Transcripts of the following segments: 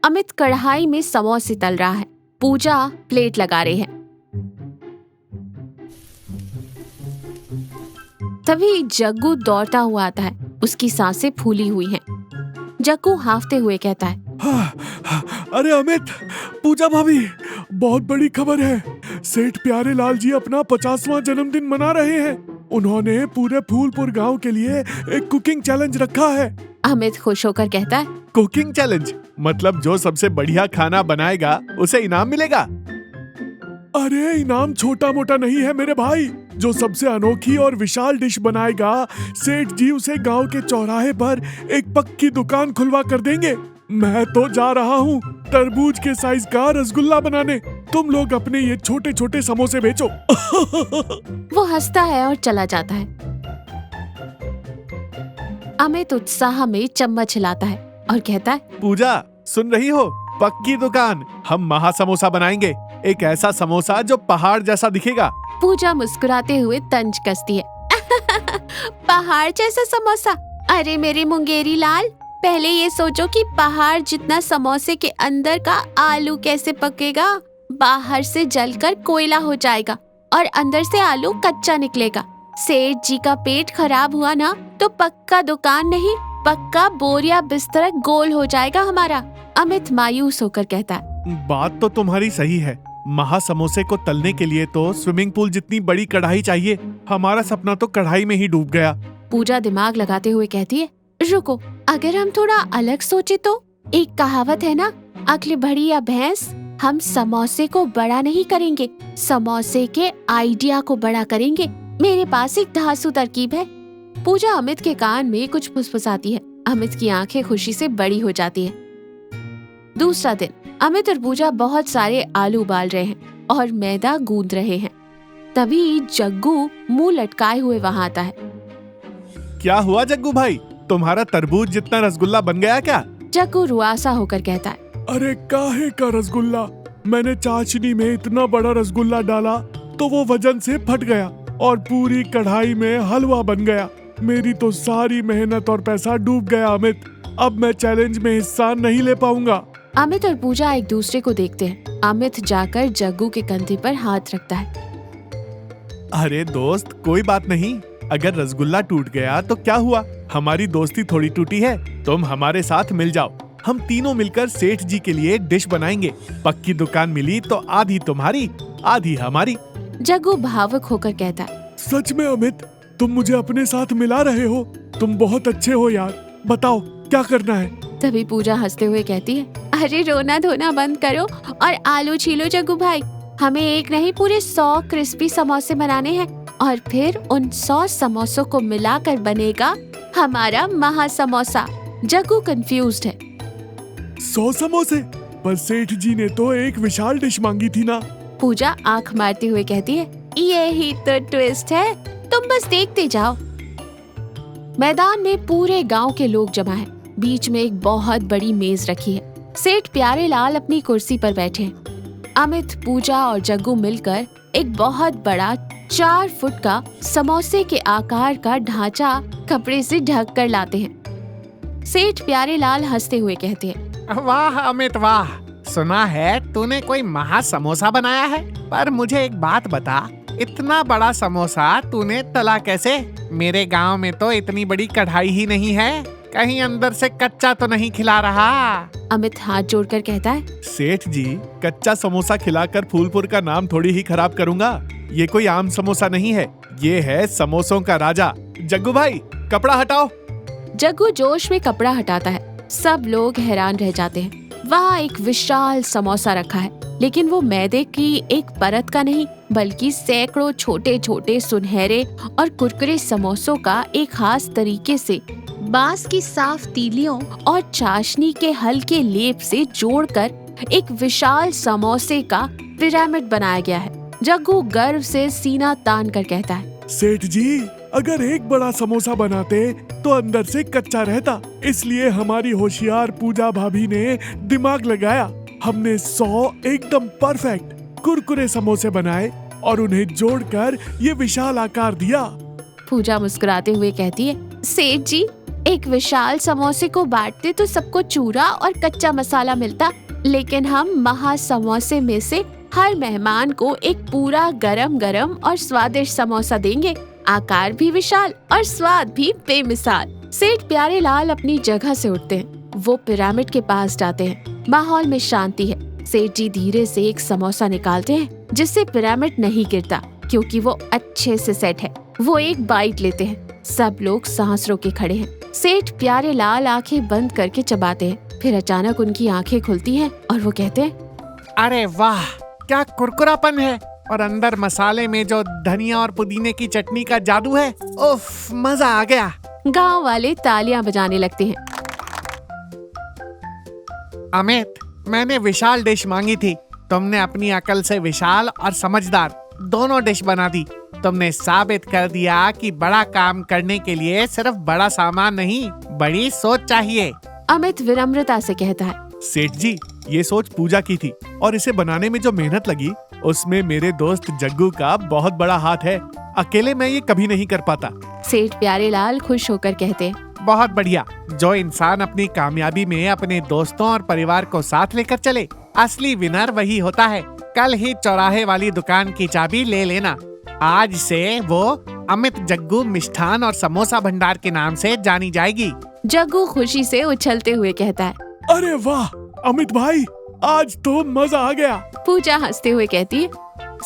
अमित कढ़ाई में समोसे तल रहा है। पूजा प्लेट लगा रही है। तभी जग्गू दौड़ता हुआ आता है। उसकी सांसें फूली हुई हैं। जग्गू हांफते हुए कहता है, अरे अमित, पूजा भाभी, बहुत बड़ी खबर है। सेठ प्यारे लाल जी अपना 50वां जन्मदिन मना रहे हैं। उन्होंने पूरे फूलपुर गांव के लिए एक कुकिंग चैलेंज रखा है। अमित खुश होकर कहता है, कुकिंग चैलेंज मतलब जो सबसे बढ़िया खाना बनाएगा उसे इनाम मिलेगा? अरे इनाम छोटा मोटा नहीं है मेरे भाई। जो सबसे अनोखी और विशाल डिश बनाएगा, सेठ जी उसे गांव के चौराहे पर एक पक्की दुकान खुलवा कर देंगे। मैं तो जा रहा हूँ तरबूज के साइज का रसगुल्ला बनाने। तुम लोग अपने ये छोटे छोटे समोसे बेचो। वो हंसता है और चला जाता है। अमित उत्साह में चम्मच हिलाता है और कहता है, पूजा सुन रही हो? पक्की दुकान, हम महासमोसा बनाएंगे। एक ऐसा समोसा जो पहाड़ जैसा दिखेगा। पूजा मुस्कुराते हुए तंज कसती है। पहाड़ जैसा समोसा? अरे मेरे मुंगेरी लाल, पहले ये सोचो कि पहाड़ जितना समोसे के अंदर का आलू कैसे पकेगा। बाहर से जलकर कोयला हो जाएगा और अंदर से आलू कच्चा निकलेगा। सेठ जी का पेट खराब हुआ ना तो पक्का दुकान नहीं, पक्का बोरिया बिस्तर गोल हो जाएगा हमारा। अमित मायूस होकर कहता है, बात तो तुम्हारी सही है। महासमोसे को तलने के लिए तो स्विमिंग पूल जितनी बड़ी कढ़ाई चाहिए। हमारा सपना तो कढ़ाई में ही डूब गया। पूजा दिमाग लगाते हुए कहती है, रुको, अगर हम थोड़ा अलग सोचे तो? एक कहावत है ना, अक्ल बड़ी या भैंस। हम समोसे को बड़ा नहीं करेंगे, समोसे के आइडिया को बड़ा करेंगे। मेरे पास एक धांसू तरकीब है। पूजा अमित के कान में कुछ फुसफुसाती है। अमित की आंखें खुशी से बड़ी हो जाती है। दूसरा दिन, अमित और पूजा बहुत सारे आलू उबाल रहे हैं और मैदा गूंद रहे हैं। तभी जग्गू मुंह लटकाए हुए वहाँ आता है। क्या हुआ जग्गू भाई, तुम्हारा तरबूज जितना रसगुल्ला बन गया क्या? जग्गू रुआसा होकर कहता है, अरे काहे का रसगुल्ला? मैंने चाशनी में इतना बड़ा रसगुल्ला डाला तो वो वजन से फट गया और पूरी कढ़ाई में हलवा बन गया। मेरी तो सारी मेहनत और पैसा डूब गया अमित। अब मैं चैलेंज में हिस्सा नहीं ले पाऊंगा। अमित और पूजा एक दूसरे को देखते हैं। अमित जाकर जग्गू के कंधे पर हाथ रखता है। अरे दोस्त, कोई बात नहीं। अगर रसगुल्ला टूट गया तो क्या हुआ? हमारी दोस्ती थोड़ी टूटी है। तुम हमारे साथ मिल जाओ। हम तीनों मिलकर सेठ जी के लिए डिश बनाएंगे। पक्की दुकान मिली तो आधी तुम्हारी, आधी हमारी। जग्गू भावुक होकर कहता है, सच में अमित, तुम मुझे अपने साथ मिला रहे हो। तुम बहुत अच्छे हो यार। बताओ क्या करना है? तभी पूजा हंसते हुए कहती है, अरे रोना धोना बंद करो और आलू छीलो जग्गू भाई। हमें एक नहीं पूरे 100 क्रिस्पी समोसे बनाने हैं और फिर उन 100 समोसों को मिलाकर बनेगा हमारा महासमोसा। जग्गू कंफ्यूज्ड है। 100 समोसे? पर सेठ जी ने तो एक विशाल डिश मांगी थी ना। पूजा आंख मारते हुए कहती है, ये ही तो ट्विस्ट है, तुम बस देखते जाओ। मैदान में पूरे गांव के लोग जमा हैं। बीच में एक बहुत बड़ी मेज रखी है। सेठ प्यारे लाल अपनी कुर्सी पर बैठे हैं। अमित, पूजा और जग्गू मिलकर एक बहुत बड़ा 4 फुट का समोसे के आकार का ढांचा कपड़े से ढक कर लाते हैं। सेठ प्यारे लाल हंसते हुए कहते हैं, वाह अमित वाह, सुना है तूने कोई महा समोसा बनाया है। पर मुझे एक बात बता, इतना बड़ा समोसा तूने तला कैसे? मेरे गांव में तो इतनी बड़ी कढ़ाई ही नहीं है। कहीं अंदर से कच्चा तो नहीं खिला रहा? अमित हाथ जोड़कर कहता है, सेठ जी, कच्चा समोसा खिलाकर फूलपुर का नाम थोड़ी ही खराब करूंगा। ये कोई आम समोसा नहीं है, ये है समोसों का राजा। जग्गू भाई, कपड़ा हटाओ। जग्गू जोश में कपड़ा हटाता है। सब लोग हैरान रह जाते हैं। वहाँ एक विशाल समोसा रखा है, लेकिन वो मैदे की एक परत का नहीं, बल्कि सैकड़ों छोटे छोटे सुनहरे और कुरकुरे समोसों का एक खास तरीके से बांस की साफ तीलियों और चाशनी के हल्के लेप से जोड़कर एक विशाल समोसे का पिरामिड बनाया गया है। जग्गू गर्व से सीना तान कर कहता है, सेठ जी, अगर एक बड़ा समोसा बनाते तो अंदर से कच्चा रहता। इसलिए हमारी होशियार पूजा भाभी ने दिमाग लगाया। हमने 100 एकदम परफेक्ट कुरकुरे समोसे बनाए और उन्हें जोड़कर ये विशाल आकार दिया। पूजा मुस्कुराते हुए कहती है, सेठ जी, एक विशाल समोसे को बांटते तो सबको चूरा और कच्चा मसाला मिलता, लेकिन हम महा समोसे में से हर मेहमान को एक पूरा गरम गरम और स्वादिष्ट समोसा देंगे। आकार भी विशाल और स्वाद भी बेमिसाल। सेठ प्यारेलाल अपनी जगह से उठते हैं। वो पिरामिड के पास जाते हैं। माहौल में शांति है। सेठ जी धीरे से एक समोसा निकालते हैं जिससे पिरामिड नहीं गिरता, क्योंकि वो अच्छे से सेट है। वो एक बाइट लेते हैं। सब लोग सांस रोके खड़े हैं। सेठ प्यारेलाल आंखें बंद करके चबाते हैं। फिर अचानक उनकी आंखें खुलती हैं और वो कहते हैं, अरे वाह, क्या कुरकुरापन है, और अंदर मसाले में जो धनिया और पुदीने की चटनी का जादू है। उफ, मजा आ गया। गांव वाले तालियां बजाने लगते हैं। अमित, मैंने विशाल डिश मांगी थी। तुमने अपनी अकल से विशाल और समझदार दोनों डिश बना दी। तुमने साबित कर दिया कि बड़ा काम करने के लिए सिर्फ बड़ा सामान नहीं, बड़ी सोच चाहिए। अमित विनम्रता से कहता है, सेठ जी, ये सोच पूजा की थी और इसे बनाने में जो मेहनत लगी उसमें मेरे दोस्त जग्गू का बहुत बड़ा हाथ है। अकेले मैं ये कभी नहीं कर पाता। सेठ प्यारेलाल खुश होकर कहते हैं, बहुत बढ़िया। जो इंसान अपनी कामयाबी में अपने दोस्तों और परिवार को साथ लेकर चले, असली विनर वही होता है। कल ही चौराहे वाली दुकान की चाबी ले लेना। आज से वो अमित जग्गू मिष्ठान और समोसा भंडार के नाम से जानी जाएगी। जग्गू खुशी से उछलते हुए कहता है, अरे वाह अमित भाई, आज तो मजा आ गया। पूजा हंसते हुए कहती है,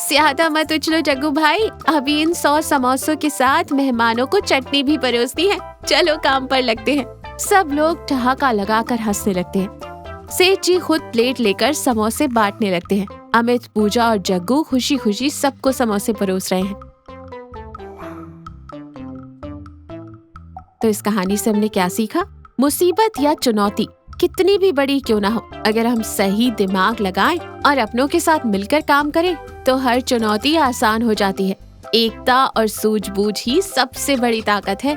ज्यादा मत उछलो जग्गू भाई, अभी इन 100 समोसों के साथ मेहमानों को चटनी भी परोसनी है। चलो काम पर लगते हैं। सब लोग ठहाका लगाकर हंसने लगते हैं। सेठ जी खुद प्लेट लेकर समोसे बांटने लगते हैं। अमित, पूजा और जग्गू खुशी खुशी सबको समोसे परोस रहे हैं। तो इस कहानी से हमने क्या सीखा? मुसीबत या चुनौती कितनी भी बड़ी क्यों ना हो, अगर हम सही दिमाग लगाएं और अपनों के साथ मिलकर काम करें तो हर चुनौती आसान हो जाती है। एकता और सूझबूझ ही सबसे बड़ी ताकत है।